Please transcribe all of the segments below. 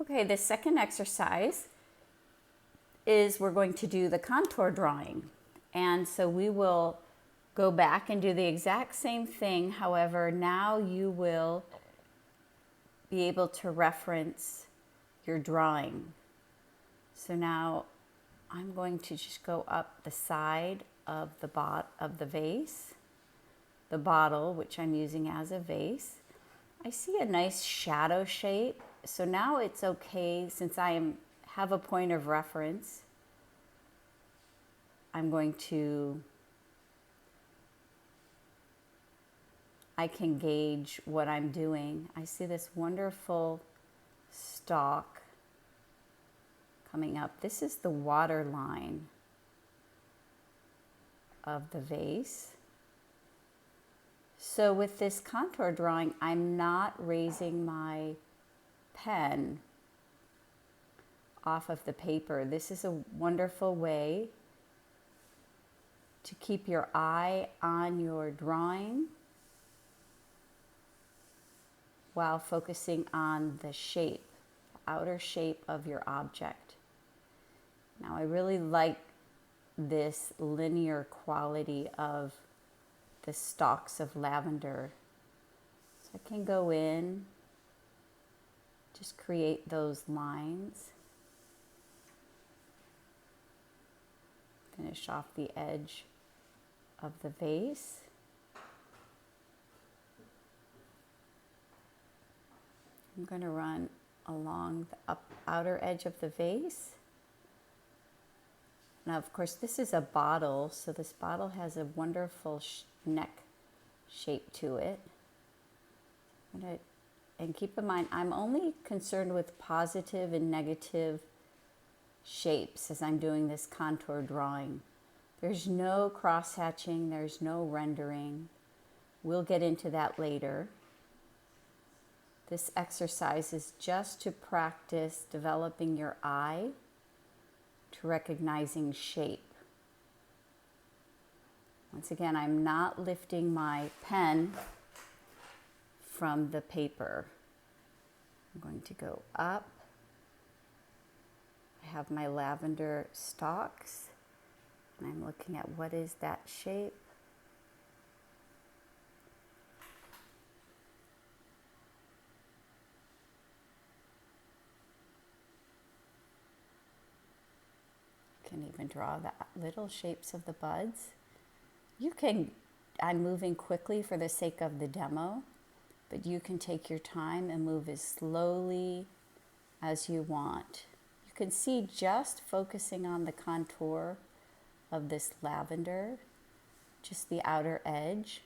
Okay, the second exercise is we're going to do the contour drawing. And so we will go back and do the exact same thing. However, now you will be able to reference your drawing. So now I'm going to just go up the side of the vase, the bottle, which I'm using as a vase. I see a nice shadow shape. So now it's okay, since have a point of reference, I can gauge what I'm doing. I see this wonderful stalk coming up. This is the water line of the vase. So with this contour drawing, I'm not raising my pen off of the paper. This is a wonderful way to keep your eye on your drawing while focusing on the shape, the outer shape of your object. Now I really like this linear quality of the stalks of lavender. So I can go in, just create those lines, finish off the edge of the vase. I'm going to run along the outer edge of the vase. Now, of course, this is a bottle, so this bottle has a wonderful neck shape to it. And keep in mind, I'm only concerned with positive and negative shapes as I'm doing this contour drawing. There's no cross-hatching, there's no rendering. We'll get into that later. This exercise is just to practice developing your eye to recognizing shape. Once again, I'm not lifting my pen from the paper. I'm going to go up. I have my lavender stalks, and I'm looking at what is that shape. You can even draw the little shapes of the buds. I'm moving quickly for the sake of the demo, but you can take your time and move as slowly as you want. You can see just focusing on the contour of this lavender, just the outer edge,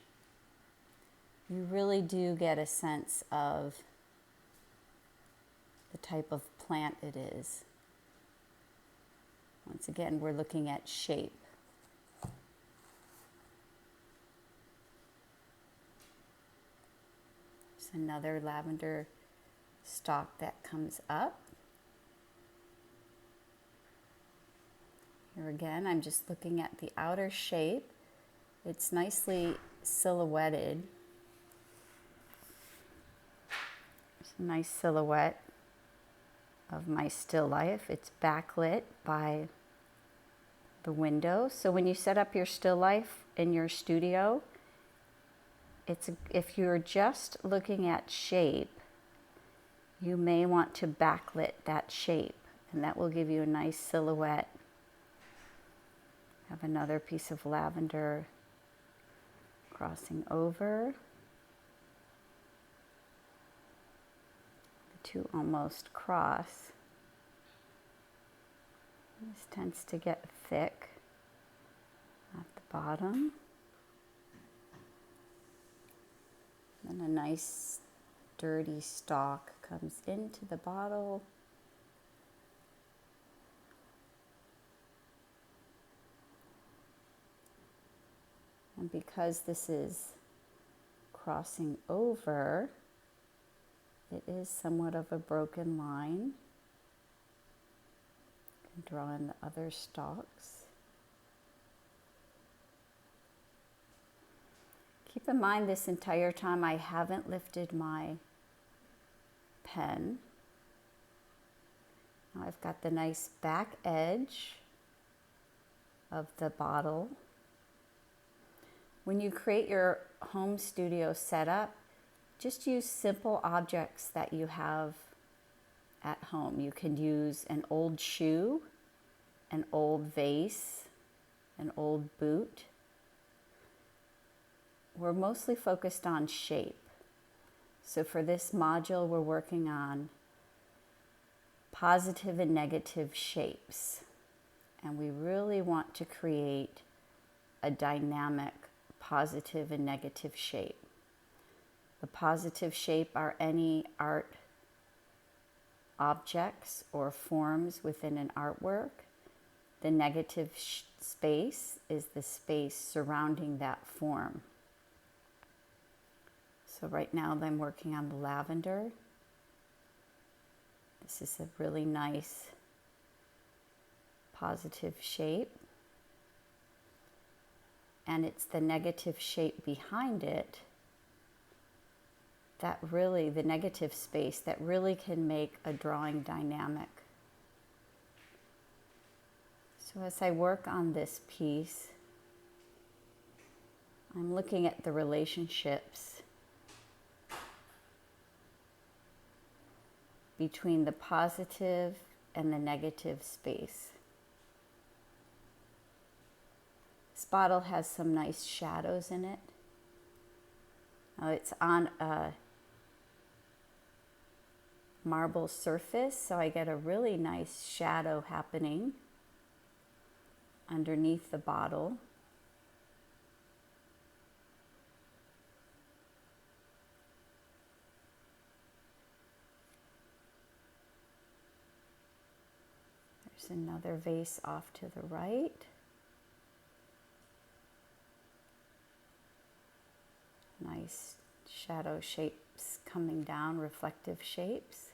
you really do get a sense of the type of plant it is. Once again, we're looking at shape. There's another lavender stalk that comes up. Here again, I'm just looking at the outer shape. It's nicely silhouetted. There's a nice silhouette of my still life. It's backlit by the window. So when you set up your still life in your studio, if you're just looking at shape, you may want to backlit that shape, and that will give you a nice silhouette. Have another piece of lavender crossing over. The two almost cross. This tends to get thick at the bottom. Then a nice sturdy stalk comes into the bottle. And because this is crossing over, it is somewhat of a broken line. You can draw in the other stalks. Keep in mind this entire time I haven't lifted my pen. I've got the nice back edge of the bottle. When you create your home studio setup, just use simple objects that you have at home. You can use an old shoe, an old vase, an old boot. We're mostly focused on shape. So for this module, we're working on positive and negative shapes. And we really want to create a dynamic positive and negative shape. The positive shape are any art objects or forms within an artwork. The negative space is the space surrounding that form. So right now I'm working on the lavender. This is a really nice positive shape. And it's the negative shape behind it that really, the negative space that really can make a drawing dynamic. So as I work on this piece, I'm looking at the relationships between the positive and the negative space. This bottle has some nice shadows in it. Now it's on a marble surface, so I get a really nice shadow happening underneath the bottle. There's another vase off to the right. Nice shadow shapes coming down, reflective shapes.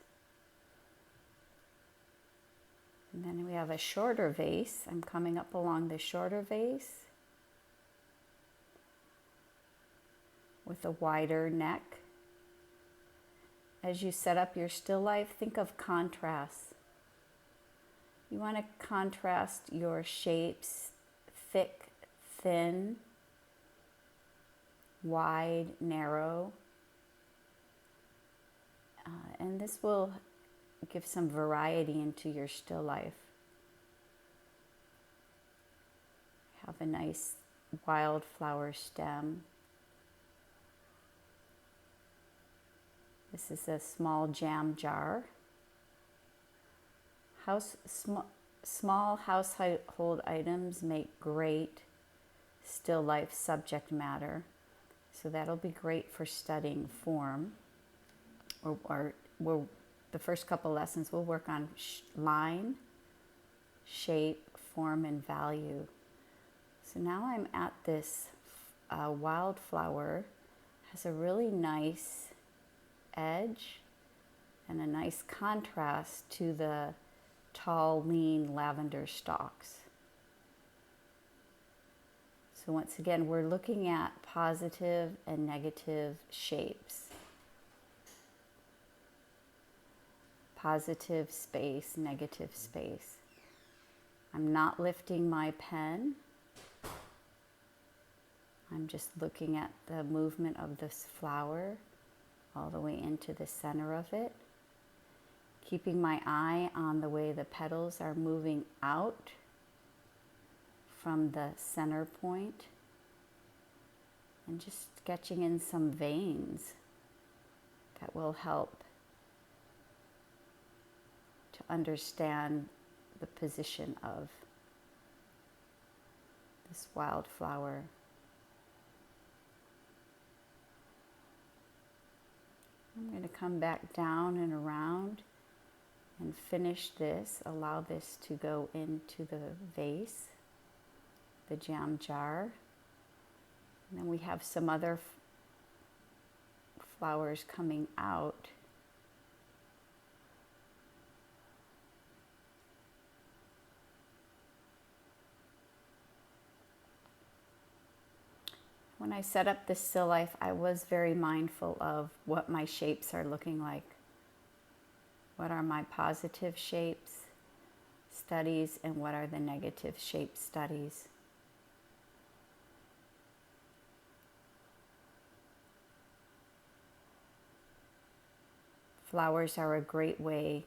And then we have a shorter vase. I'm coming up along the shorter vase with a wider neck. As you set up your still life, think of contrast. You want to contrast your shapes, thick, thin, wide, narrow. And this will give some variety into your still life. Have a nice wildflower stem. This is a small jam jar. Small household items make great still life subject matter. So that'll be great for studying form. The first couple lessons we'll work on line, shape, form, and value. So now I'm at this wildflower. Has a really nice edge and a nice contrast to the tall, lean lavender stalks. So once again, we're looking at positive and negative shapes. Positive space, negative space. I'm not lifting my pen. I'm just looking at the movement of this flower all the way into the center of it. Keeping my eye on the way the petals are moving out from the center point. And just sketching in some veins that will help to understand the position of this wildflower. I'm going to come back down and around and finish this. Allow this to go into the vase, the jam jar. And then we have some other flowers coming out. When I set up this still life, I was very mindful of what my shapes are looking like. What are my positive shapes? studies and what are the negative shape studies. Flowers are a great way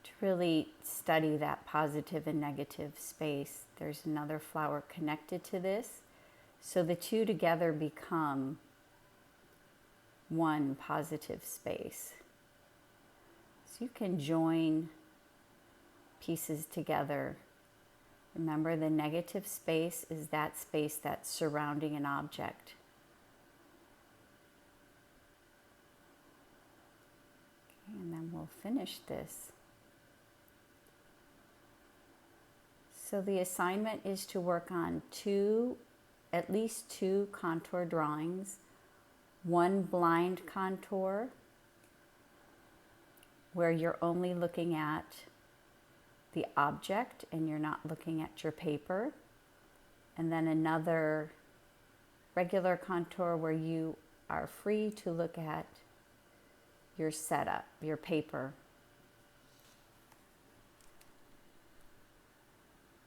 to really study that positive and negative space. There's another flower connected to this, so the two together become one positive space. So you can join pieces together. Remember, the negative space is that space that's surrounding an object. Okay, and then we'll finish this. So the assignment is to work on at least two contour drawings, one blind contour where you're only looking at the object and you're not looking at your paper, and then another regular contour where you are free to look at your setup, your paper.